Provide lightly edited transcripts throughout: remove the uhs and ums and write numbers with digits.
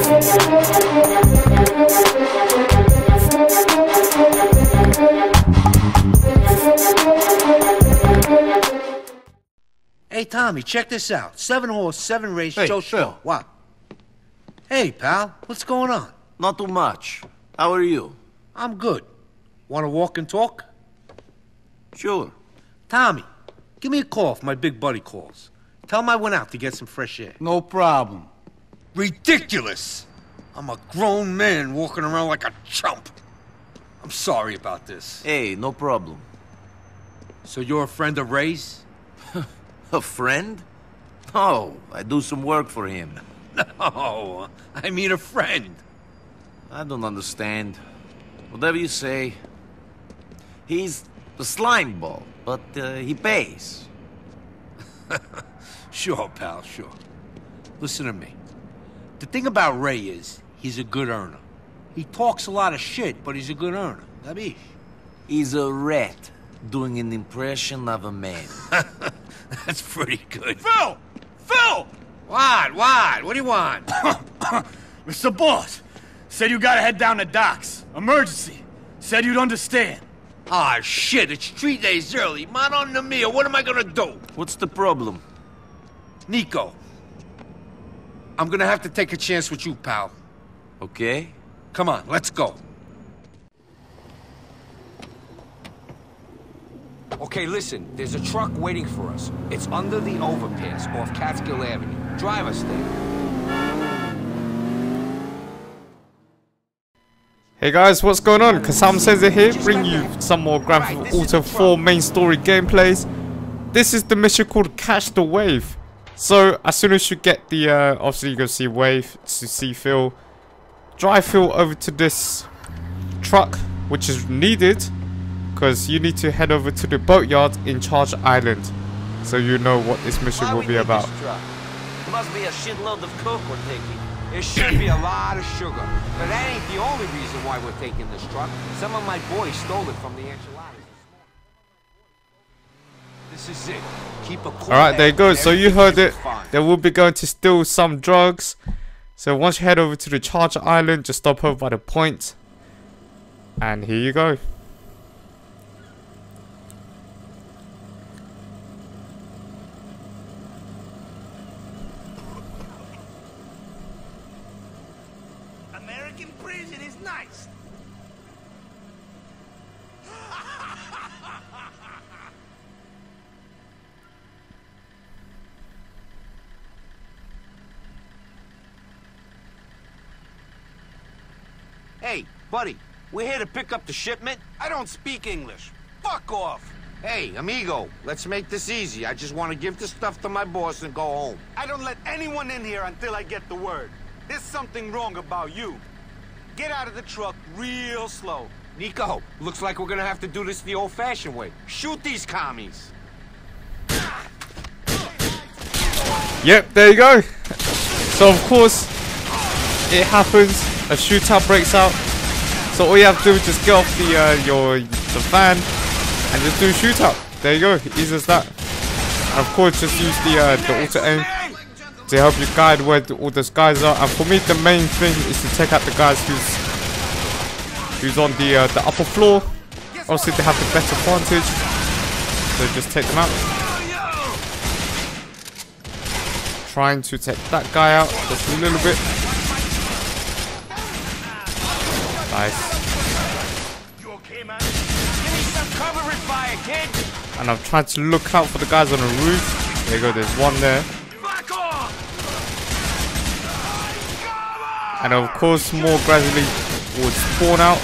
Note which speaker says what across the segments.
Speaker 1: Hey, Tommy, check this out. 7-horse, 7-race,
Speaker 2: Hey,
Speaker 1: Joe
Speaker 2: Phil.
Speaker 1: What? Hey, pal, what's going on?
Speaker 2: Not too much. How are you?
Speaker 1: I'm good. Want to walk and talk?
Speaker 2: Sure.
Speaker 1: Tommy, give me a call if my big buddy calls. Tell him I went out to get some fresh air.
Speaker 3: No problem.
Speaker 1: Ridiculous! I'm a grown man walking around like a chump. I'm sorry about this.
Speaker 2: Hey, no problem.
Speaker 1: So you're a friend of Ray's?
Speaker 2: A friend? No, I do some work for him.
Speaker 1: No, I mean a friend.
Speaker 2: I don't understand. Whatever you say. He's a slime ball, but he pays.
Speaker 1: Sure, pal, sure. Listen to me. The thing about Ray is, he's a good earner. He talks a lot of shit, but he's a good earner. Dabish.
Speaker 2: He's a rat doing an impression of a man.
Speaker 1: That's pretty good.
Speaker 3: Phil! Phil!
Speaker 1: What? What? What do you want?
Speaker 3: Mr. Boss said you gotta head down to docks. Emergency. Said you'd understand.
Speaker 1: Ah, shit, it's 3 days early. Madonna mia, what am I gonna do?
Speaker 2: What's the problem?
Speaker 1: Nico. I'm gonna have to take a chance with you, pal.
Speaker 2: Okay.
Speaker 1: Come on, let's go.
Speaker 4: Okay, listen, there's a truck waiting for us. It's under the overpass off Catskill Avenue. Drive us there.
Speaker 5: Hey guys, what's going on? Kasam says it here, bring you some more Grand Theft Auto 4 main story gameplays. This is the mission called Catch the Wave. So, as soon as you get the, obviously you go see Wave, to see Phil. Drive Phil over to this truck, which is needed, because you need to head over to the boatyard in Charge Island. So you know what this mission will be about.
Speaker 2: It must be a shitload of coke we're taking.
Speaker 4: There should be a lot of sugar. But that ain't the only reason why we're taking this truck. Some of my boys stole it from the enchiladas. This is it. Keep a cool
Speaker 5: Alright, there you go. So you heard it.
Speaker 4: fine.
Speaker 5: They will be going to steal some drugs. So once you head over to the Charge Island, just stop over by the point. And here you go.
Speaker 3: American prison is nice.
Speaker 4: Hey, buddy, we're here to pick up the shipment.
Speaker 3: I don't speak English. Fuck off.
Speaker 4: Hey, amigo, let's make this easy. I just want to give the stuff to my boss and go home.
Speaker 3: I don't let anyone in here until I get the word. There's something wrong about you. Get out of the truck real slow.
Speaker 4: Nico, looks like we're gonna have to do this the old-fashioned way. Shoot these commies.
Speaker 5: Yep, there you go. So of course, it happens. A shootout breaks out. So all you have to do is just get off the van and just do a shootout. There you go, easy as that. And of course, just use the auto aim to help you guide where all those guys are. And for me, the main thing is to take out the guys who's on the upper floor. Obviously, they have the better advantage, so just take them out. Trying to take that guy out just a little bit. Nice.
Speaker 4: Cover and fire, kid.
Speaker 5: And I'm trying to look out for the guys on the roof. There you go, there's one there. And of course, more gradually will spawn out.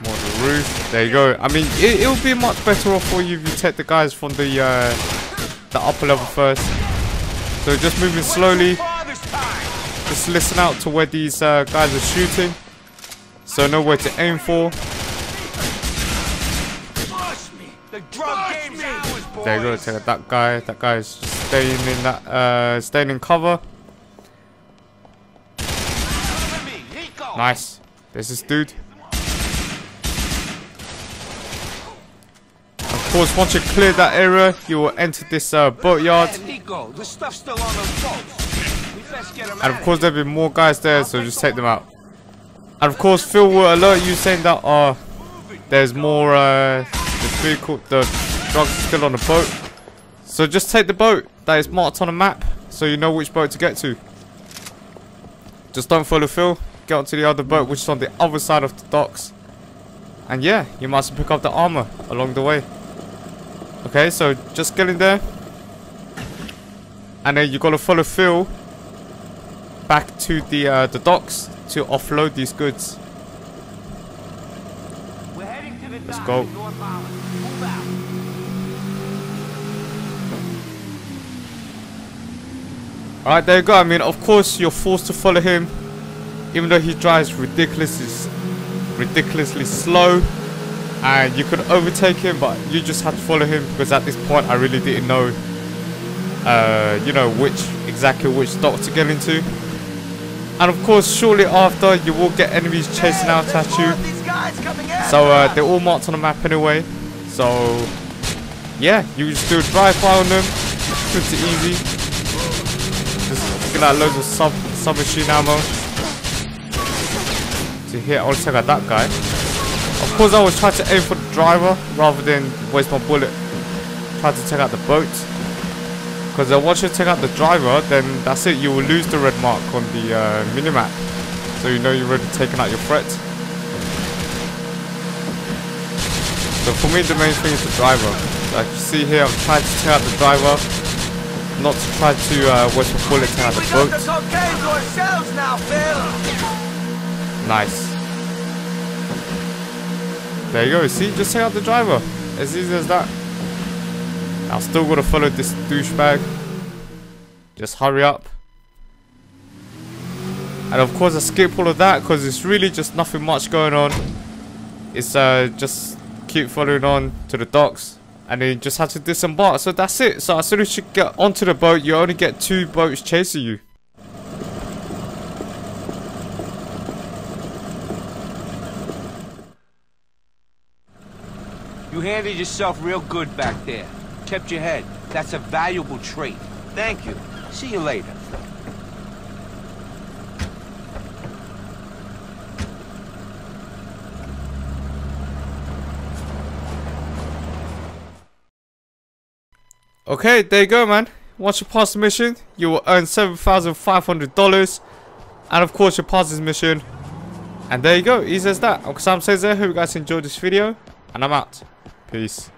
Speaker 5: More on the roof. There you go. I mean, it'll be much better off for you if you take the guys from the upper level first. So just moving slowly. Just listen out to where these guys are shooting. So know where to aim for. There you go, take out that guy. That guy is staying in that staying in cover. Nice. There's this dude. Of course, once you clear that area, you will enter this boatyard.
Speaker 4: Nico, the stuff's still on those boats. We better
Speaker 5: And of course there'll be more guys there, so just take them out. And of course Phil will alert you saying that there's more the drugs are still on the boat. So just take the boat that is marked on the map so you know which boat to get to. Just don't follow Phil, get onto the other boat which is on the other side of the docks. And yeah, you must pick up the armor along the way. Okay, so just get in there. And then you gotta follow Phil back to the docks to offload these goods.
Speaker 4: We're heading to the
Speaker 5: Let's
Speaker 4: dock
Speaker 5: go.
Speaker 4: in North Holland. Move out.
Speaker 5: Alright, there you go. I mean, of course you're forced to follow him, even though he drives ridiculously slow, and you could overtake him, but you just have to follow him because at this point I really didn't know, you know, exactly which dock to get into. And of course, shortly after, you will get enemies chasing out at you. So they're all marked on the map anyway. So yeah, you just do a drive-by on them. Pretty easy. Just get out loads of submachine ammo to hit. I want to check out that guy. Of course, I was trying to aim for the driver rather than waste my bullet trying to take out the boat. Because once you take out the driver, then that's it. You will lose the red mark on the minimap. So you know you've already taken out your threat. So for me, the main thing is the driver. Like you see here, I'm trying to take out the driver, not to try to waste my bullet to take out the boat. Nice. There you go. See, just take out the driver. As easy as that. I'll still gotta follow this douchebag. Just hurry up. And of course I skip all of that because it's really just nothing much going on. It's just keep following on to the docks and then you just have to disembark. So that's it. So as soon as you get onto the boat, you only get 2 boats chasing you.
Speaker 4: You handled yourself real good back there. Kept your head. That's a valuable trait. Thank you. See you later.
Speaker 5: Okay, there you go, man. Once you pass the mission, you will earn $7,500. And of course, you pass this mission. And there you go. Easy as that. I'm Sam Says there. Hope you guys enjoyed this video. And I'm out. Peace.